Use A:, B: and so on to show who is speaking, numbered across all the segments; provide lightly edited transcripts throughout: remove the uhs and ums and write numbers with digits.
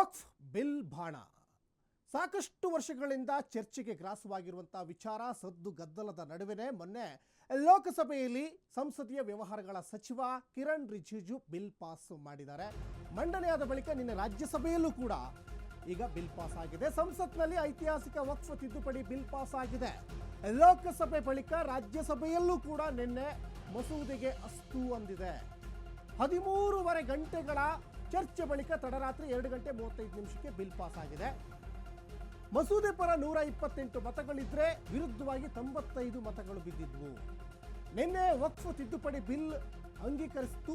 A: ವಕ್ಫ್ bill ಬಾಣ ಸಾಕಷ್ಟು ವರ್ಷಗಳಿಂದ ಚರ್ಚೆಗೆ ಗ್ರಾಸವಾಗಿರುವಂಥ ವಿಚಾರ ಸದ್ದು ಗದ್ದಲದ ನಡುವೆನೇ ಮೊನ್ನೆ ಲೋಕಸಭೆಯಲ್ಲಿ ಸಂಸದೀಯ ವ್ಯವಹಾರಗಳ ಸಚಿವ ಕಿರಣ್ ರಿಜಿಜು ಬಿಲ್ ಪಾಸ್ ಮಾಡಿದ್ದಾರೆ. ಮಂಡನೆಯಾದ ಬಳಿಕ ನಿನ್ನೆ ರಾಜ್ಯಸಭೆಯಲ್ಲೂ ಕೂಡ ಈಗ ಬಿಲ್ ಪಾಸ್ ಆಗಿದೆ. ಸಂಸತ್ನಲ್ಲಿ ಐತಿಹಾಸಿಕ ವಕ್ಫ್ ತಿದ್ದುಪಡಿ ಬಿಲ್ ಪಾಸ್ ಆಗಿದೆ. ಲೋಕಸಭೆ ಬಳಿಕ ರಾಜ್ಯಸಭೆಯಲ್ಲೂ ಕೂಡ ನಿನ್ನೆ ಮಸೂದೆಗೆ ಅಸ್ತು ಅಂದಿದೆ. 13.5 ಗಂಟೆಗಳ ಚರ್ಚೆ ಬಳಿಕ ತಡರಾತ್ರಿ 2 ಗಂಟೆ 35 ನಿಮಿಷಕ್ಕೆ ಬಿಲ್ ಪಾಸ್ ಆಗಿದೆ. ಮಸೂದೆ ಪರ 128 ಮತಗಳಿದ್ರೆ ವಿರುದ್ಧವಾಗಿ 95 ಮತಗಳು ಬಿದ್ದಿದ್ವು. ನಿನ್ನೆ ವಕ್ಫ್ ತಿದ್ದುಪಡಿ ಬಿಲ್ ಅಂಗೀಕರಿಸಿತು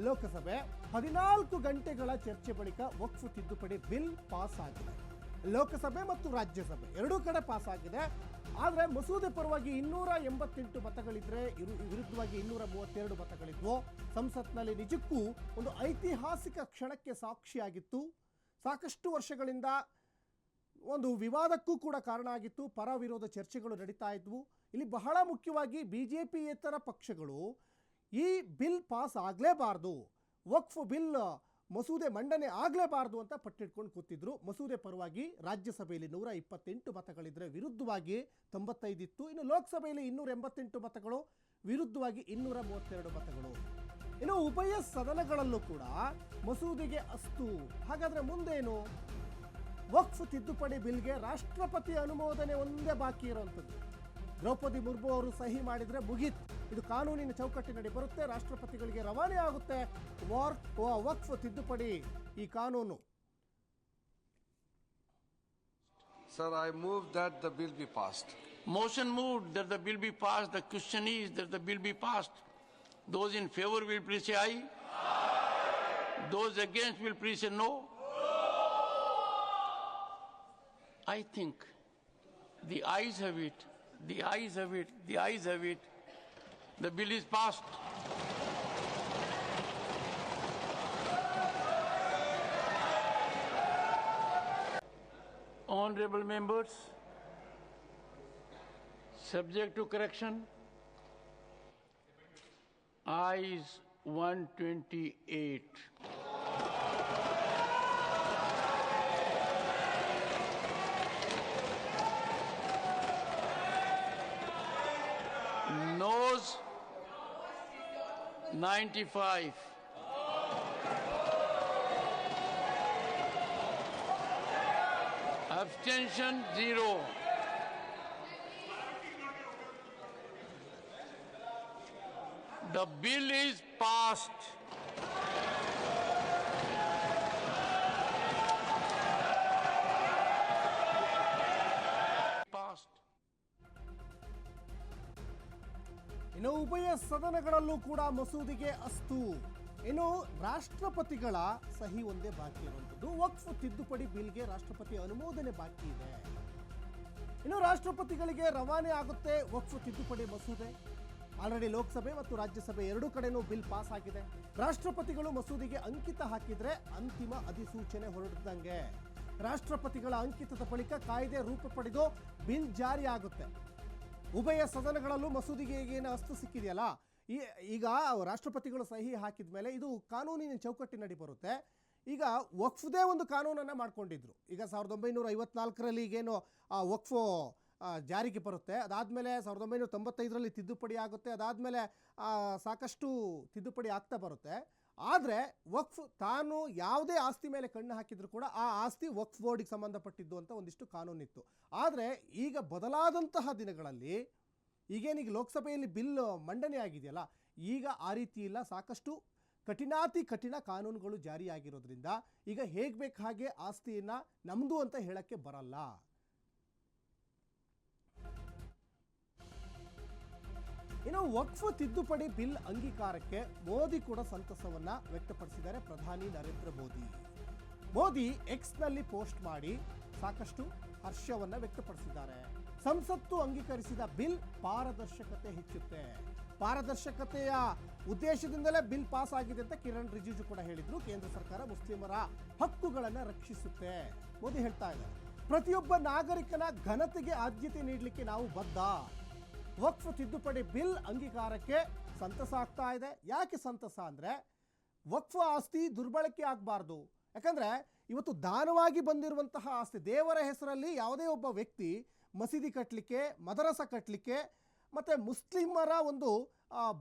A: ಲೋಕಸಭೆ. 14 ಗಂಟೆಗಳ ಚರ್ಚೆ ಬಳಿಕ ವಕ್ಫ್ ತಿದ್ದುಪಡಿ ಬಿಲ್ ಪಾಸ್ ಆಗಿದೆ. ಲೋಕಸಭೆ ಮತ್ತು ರಾಜ್ಯಸಭೆ ಎರಡೂ ಕಡೆ ಪಾಸ್ ಆಗಿದೆ. ಆದರೆ ಮಸೂದೆ ಪರವಾಗಿ 288 ಮತಗಳಿದ್ರೆ ವಿರುದ್ಧವಾಗಿ 232 ಮತಗಳಿದ್ವು. ಸಂಸತ್ನಲ್ಲಿ ನಿಜಕ್ಕೂ ಒಂದು ಐತಿಹಾಸಿಕ ಕ್ಷಣಕ್ಕೆ ಸಾಕ್ಷಿಯಾಗಿತ್ತು. ಸಾಕಷ್ಟು ವರ್ಷಗಳಿಂದ ಒಂದು ವಿವಾದಕ್ಕೂ ಕೂಡ ಕಾರಣ ಆಗಿತ್ತು. ಪರ ವಿರೋಧ ಚರ್ಚೆಗಳು ನಡೀತಾ ಇದ್ವು. ಇಲ್ಲಿ ಬಹಳ ಮುಖ್ಯವಾಗಿ ಬಿಜೆಪಿಯೇತರ ಪಕ್ಷಗಳು ಈ ಬಿಲ್ ಪಾಸ್ ಆಗಲೇಬಾರ್ದು, ವಕ್ಫ್ ಬಿಲ್ ಮಸೂದೆ ಮಂಡನೆ ಆಗಲೇಬಾರ್ದು ಅಂತ ಪಟ್ಟಿಟ್ಕೊಂಡು ಕೂತಿದ್ರು. ಮಸೂದೆ ಪರವಾಗಿ ರಾಜ್ಯಸಭೆಯಲ್ಲಿ 128 ಮತಗಳಿದ್ರೆ ವಿರುದ್ಧವಾಗಿ 95 ಇತ್ತು. ಇನ್ನು ಲೋಕಸಭೆಯಲ್ಲಿ 288 ಮತಗಳು, ವಿರುದ್ಧವಾಗಿ 232 ಮತಗಳು. ಇನ್ನು ಉಭಯ ಸದನಗಳಲ್ಲೂ ಕೂಡ ಮಸೂದೆಗೆ ಅಸ್ತು. ಹಾಗಾದ್ರೆ ಮುಂದೇನು? ವಕ್ಫ್ ತಿದ್ದುಪಡಿ ಬಿಲ್ಗೆ ರಾಷ್ಟ್ರಪತಿ ಅನುಮೋದನೆ ಒಂದೇ ಬಾಕಿ ಇರುವಂಥದ್ದು. ದ್ರೌಪದಿ ಮುರ್ಮು ಅವರು ಸಹಿ ಮಾಡಿದರೆ ಮುಗೀತು. ಇದು ಕಾನೂನಿನ ಚೌಕಟ್ಟಿನಡಿ ಬರುತ್ತೆ, ರಾಷ್ಟ್ರಪತಿಗಳಿಗೆ ರವಾನೆ ಆಗುತ್ತೆ ವಕ್ಫ್ ತಿದ್ದುಪಡಿ ಈ ಕಾನೂನು.
B: Sir, I move that the bill be passed.
C: Motion moved that the bill be passed. The question is that the bill be passed. Those in favor will please say aye. Aye. Those against will please say no. I think the ayes have it. The ayes have it. The ayes have it. The bill is passed. Honorable members, subject to correction, ayes 128. Noes 95. Abstention 0. The bill is passed.
A: ಇನ್ನು ಉಭಯ ಸದನಗಳಲ್ಲೂ ಕೂಡ ಮಸೂದೆಗೆ ಅಸ್ತು. ಇನ್ನು ರಾಷ್ಟ್ರಪತಿಗಳ ಸಹಿ ಒಂದೇ ಬಾಕಿ ಇರುವಂಥದ್ದು. ವಕ್ಫ್ ತಿದ್ದುಪಡಿ ಬಿಲ್ಗೆ ರಾಷ್ಟ್ರಪತಿ ಅನುಮೋದನೆ ಬಾಕಿ ಇದೆ. ಇನ್ನು ರಾಷ್ಟ್ರಪತಿಗಳಿಗೆ ರವಾನೆ ಆಗುತ್ತೆ ವಕ್ಫ್ ತಿದ್ದುಪಡಿ ಮಸೂದೆ. ಆಲ್ರೆಡಿ ಲೋಕಸಭೆ ಮತ್ತು ರಾಜ್ಯಸಭೆ ಎರಡೂ ಕಡೆನೂ ಬಿಲ್ ಪಾಸ್ ಆಗಿದೆ. ರಾಷ್ಟ್ರಪತಿಗಳು ಮಸೂದೆಗೆ ಅಂಕಿತ ಹಾಕಿದ್ರೆ ಅಂತಿಮ ಅಧಿಸೂಚನೆ ಹೊರಡಿದಂಗೆ. ರಾಷ್ಟ್ರಪತಿಗಳ ಅಂಕಿತದ ಬಳಿಕ ಕಾಯ್ದೆ ರೂಪ ಪಡೆದು ಬಿಲ್ ಜಾರಿ ಆಗುತ್ತೆ. ಉಭಯ ಸದನಗಳಲ್ಲೂ ಮಸೂದೆಗೆ ಏನು ಅಸ್ತು ಸಿಕ್ಕಿದೆಯಲ್ಲ, ಈಗ ರಾಷ್ಟ್ರಪತಿಗಳು ಸಹಿ ಹಾಕಿದ ಮೇಲೆ ಇದು ಕಾನೂನಿನ ಚೌಕಟ್ಟಿನಡಿ ಬರುತ್ತೆ. ಈಗ ವಕ್ಫ್ದೇ ಒಂದು ಕಾನೂನನ್ನು ಮಾಡ್ಕೊಂಡಿದ್ರು. ಈಗ 1954ರಲ್ಲಿ ಈಗೇನು ವಕ್ಫ್ ಜಾರಿಗೆ ಬರುತ್ತೆ. ಅದಾದಮೇಲೆ 1995ರಲ್ಲಿ ತಿದ್ದುಪಡಿ ಆಗುತ್ತೆ. ಅದಾದಮೇಲೆ ಸಾಕಷ್ಟು ತಿದ್ದುಪಡಿ ಆಗ್ತಾ ಬರುತ್ತೆ. ಆದರೆ ವಕ್ಫ್ ತಾನು ಯಾವುದೇ ಆಸ್ತಿ ಮೇಲೆ ಕಣ್ಣು ಹಾಕಿದ್ರು ಕೂಡ ಆ ಆಸ್ತಿ ವಕ್ಫ್ ಬೋರ್ಡಿಗೆ ಸಂಬಂಧಪಟ್ಟಿದ್ದು ಅಂತ ಒಂದಿಷ್ಟು ಕಾನೂನಿತ್ತು. ಆದರೆ ಈಗ ಬದಲಾದಂತಹ ದಿನಗಳಲ್ಲಿ ಈಗೇನೀಗ ಲೋಕಸಭೆಯಲ್ಲಿ ಬಿಲ್ ಮಂಡನೆ ಆಗಿದೆಯಲ್ಲ, ಈಗ ಆ ರೀತಿ ಇಲ್ಲ. ಸಾಕಷ್ಟು ಕಠಿಣಾತಿ ಕಠಿಣ ಕಾನೂನುಗಳು ಜಾರಿಯಾಗಿರೋದ್ರಿಂದ ಈಗ ಹೇಗೆ ಬೇಕು ಹಾಗೆ ಆಸ್ತಿಯನ್ನು ನಮ್ಮದು ಅಂತ ಹೇಳಕ್ಕೆ ಬರಲ್ಲ. ಇನ್ನು ವಕ್ಫ್ ತಿದ್ದುಪಡಿ ಬಿಲ್ ಅಂಗೀಕಾರಕ್ಕೆ ಮೋದಿ ಕೂಡ ಸಂತಸವನ್ನ ವ್ಯಕ್ತಪಡಿಸಿದ್ದಾರೆ. ಪ್ರಧಾನಿ ನರೇಂದ್ರ ಮೋದಿ ಎಕ್ಸ್ನಲ್ಲಿ ಪೋಸ್ಟ್ ಮಾಡಿ ಸಾಕಷ್ಟು ಹರ್ಷವನ್ನ ವ್ಯಕ್ತಪಡಿಸಿದ್ದಾರೆ. ಸಂಸತ್ತು ಅಂಗೀಕರಿಸಿದ ಬಿಲ್ ಪಾರದರ್ಶಕತೆ ಹೆಚ್ಚುತ್ತೆ. ಪಾರದರ್ಶಕತೆಯ ಉದ್ದೇಶದಿಂದಲೇ ಬಿಲ್ ಪಾಸ್ ಆಗಿದೆ ಅಂತ ಕಿರಣ್ ರಿಜಿಜು ಕೂಡ ಹೇಳಿದ್ರು. ಕೇಂದ್ರ ಸರ್ಕಾರ ಮುಸ್ಲಿಮರ ಹಕ್ಕುಗಳನ್ನು ರಕ್ಷಿಸುತ್ತೆ. ಮೋದಿ ಹೇಳ್ತಾ ಇದ್ದಾರೆ, ಪ್ರತಿಯೊಬ್ಬ ನಾಗರಿಕನ ಘನತೆಗೆ ಆದ್ಯತೆ ನೀಡಲಿಕ್ಕೆ ನಾವು ಬದ್ಧ. ವಕ್ಫ್ ತಿದ್ದುಪಡಿ ಬಿಲ್ ಅಂಗೀಕಾರಕ್ಕೆ ಸಂತಸ ಆಗ್ತಾ ಇದೆ. ಯಾಕೆ ಸಂತಸ ಅಂದರೆ ವಕ್ಫ್ ಆಸ್ತಿ ದುರ್ಬಳಕೆ ಆಗಬಾರ್ದು. ಯಾಕಂದರೆ ಇವತ್ತು ದಾನವಾಗಿ ಬಂದಿರುವಂತಹ ಆಸ್ತಿ, ದೇವರ ಹೆಸರಲ್ಲಿ ಯಾವುದೇ ಒಬ್ಬ ವ್ಯಕ್ತಿ ಮಸೀದಿ ಕಟ್ಟಲಿಕ್ಕೆ, ಮದರಸ ಕಟ್ಟಲಿಕ್ಕೆ, ಮತ್ತು ಮುಸ್ಲಿಮರ ಒಂದು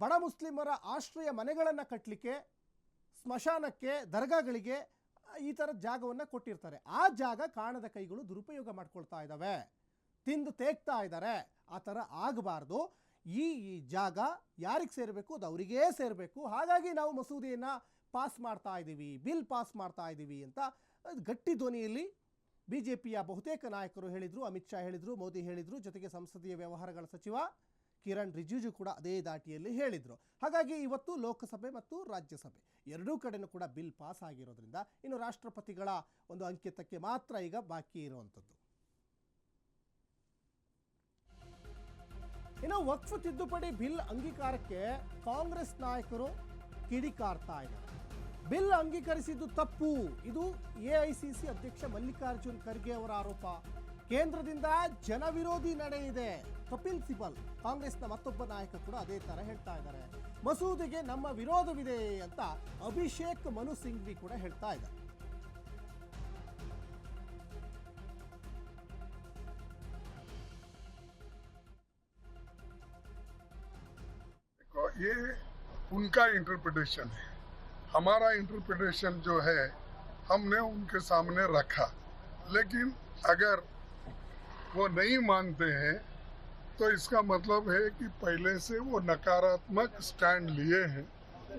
A: ಬಡ ಮುಸ್ಲಿಮರ ಆಶ್ರಯ ಮನೆಗಳನ್ನು ಕಟ್ಟಲಿಕ್ಕೆ, ಸ್ಮಶಾನಕ್ಕೆ, ದರ್ಗಾಗಳಿಗೆ ಈ ಥರದ ಜಾಗವನ್ನು ಕೊಟ್ಟಿರ್ತಾರೆ. ಆ ಜಾಗ ಕಾಣದ ಕೈಗಳು ದುರುಪಯೋಗ ಮಾಡ್ಕೊಳ್ತಾ ಇದ್ದಾವೆ, ತಿಂದು ತೇಗ್ತಾ ಇದ್ದಾರೆ. ಆ ಥರ ಆಗಬಾರ್ದು. ಈ ಜಾಗ ಯಾರಿಗೆ ಸೇರಬೇಕು ಅದು ಅವರಿಗೇ ಸೇರಬೇಕು. ಹಾಗಾಗಿ ನಾವು ಮಸೂದೆಯನ್ನು ಪಾಸ್ ಮಾಡ್ತಾ ಇದ್ದೀವಿ, ಬಿಲ್ ಪಾಸ್ ಮಾಡ್ತಾ ಇದ್ದೀವಿ ಅಂತ ಗಟ್ಟಿ ಧ್ವನಿಯಲ್ಲಿ BJPಯ ಬಹುತೇಕ ನಾಯಕರು ಹೇಳಿದರು. ಅಮಿತ್ ಶಾ ಹೇಳಿದರು, ಮೋದಿ ಹೇಳಿದರು, ಜೊತೆಗೆ ಸಂಸದೀಯ ವ್ಯವಹಾರಗಳ ಸಚಿವ ಕಿರಣ್ ರಿಜಿಜು ಕೂಡ ಅದೇ ದಾಟಿಯಲ್ಲಿ ಹೇಳಿದರು. ಹಾಗಾಗಿ ಇವತ್ತು ಲೋಕಸಭೆ ಮತ್ತು ರಾಜ್ಯಸಭೆ ಎರಡೂ ಕಡೆನೂ ಕೂಡ ಬಿಲ್ ಪಾಸ್ ಆಗಿರೋದ್ರಿಂದ ಇನ್ನು ರಾಷ್ಟ್ರಪತಿಗಳ ಒಂದು ಅಂಕಿತಕ್ಕೆ ಮಾತ್ರ ಈಗ ಬಾಕಿ ಇರುವಂಥದ್ದು. ಇನ್ನು ವಕ್ಫ್ ತಿದ್ದುಪಡಿ ಬಿಲ್ ಅಂಗೀಕಾರಕ್ಕೆ ಕಾಂಗ್ರೆಸ್ ನಾಯಕರು ಕಿಡಿಕಾರ್ತಾ ಇದ್ದಾರೆ. ಬಿಲ್ ಅಂಗೀಕರಿಸಿದ್ದು ತಪ್ಪು, ಇದು AICC ಅಧ್ಯಕ್ಷ ಮಲ್ಲಿಕಾರ್ಜುನ್ ಖರ್ಗೆ ಅವರ ಆರೋಪ. ಕೇಂದ್ರದಿಂದ ಜನವಿರೋಧಿ ನಡೆ ಇದೆ. ಕಪಿಲ್ ಸಿಬಲ್ ಕಾಂಗ್ರೆಸ್ನ ಮತ್ತೊಬ್ಬ ನಾಯಕ ಕೂಡ ಅದೇ ಥರ ಹೇಳ್ತಾ ಇದ್ದಾರೆ. ಮಸೂದೆಗೆ ನಮ್ಮ ವಿರೋಧವಿದೆ ಅಂತ ಅಭಿಷೇಕ್ ಮನು ಸಿಂಘ್ವಿ ಕೂಡ ಹೇಳ್ತಾ ಇದ್ದಾರೆ.
D: ये उनका इंटरप्रिटेशन है, हमारा इंटरप्रिटेशन जो है हमने उनके सामने रखा, लेकिन अगर वो नहीं मानते हैं तो इसका मतलब है कि पहले से वो नकारात्मक स्टैंड लिए हैं,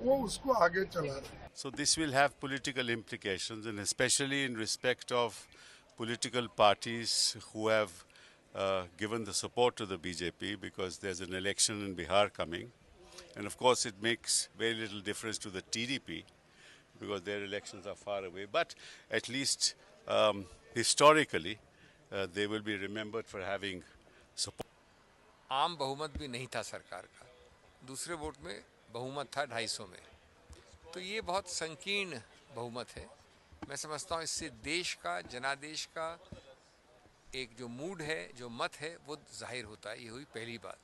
D: वो उसको आगे चला रहे हैं.
E: So this will have political implications, and especially in respect of political parties who have given the support to the BJP, because there's an election in Bihar coming. And of course it makes very little difference to the TDP because their elections are far away. But at least historically they will be remembered for having support.
F: आम बहुमत भी नहीं था सरकार का, दूसरे vote में बहुमत था 250 में, तो ये बहुत संकीर्ण बहुमत है. मैं समझता हूँ इससे देश का, जनादेश का एक जो मूड है, जो मत है, वो जाहिर होता है. ये हुई पहली बात.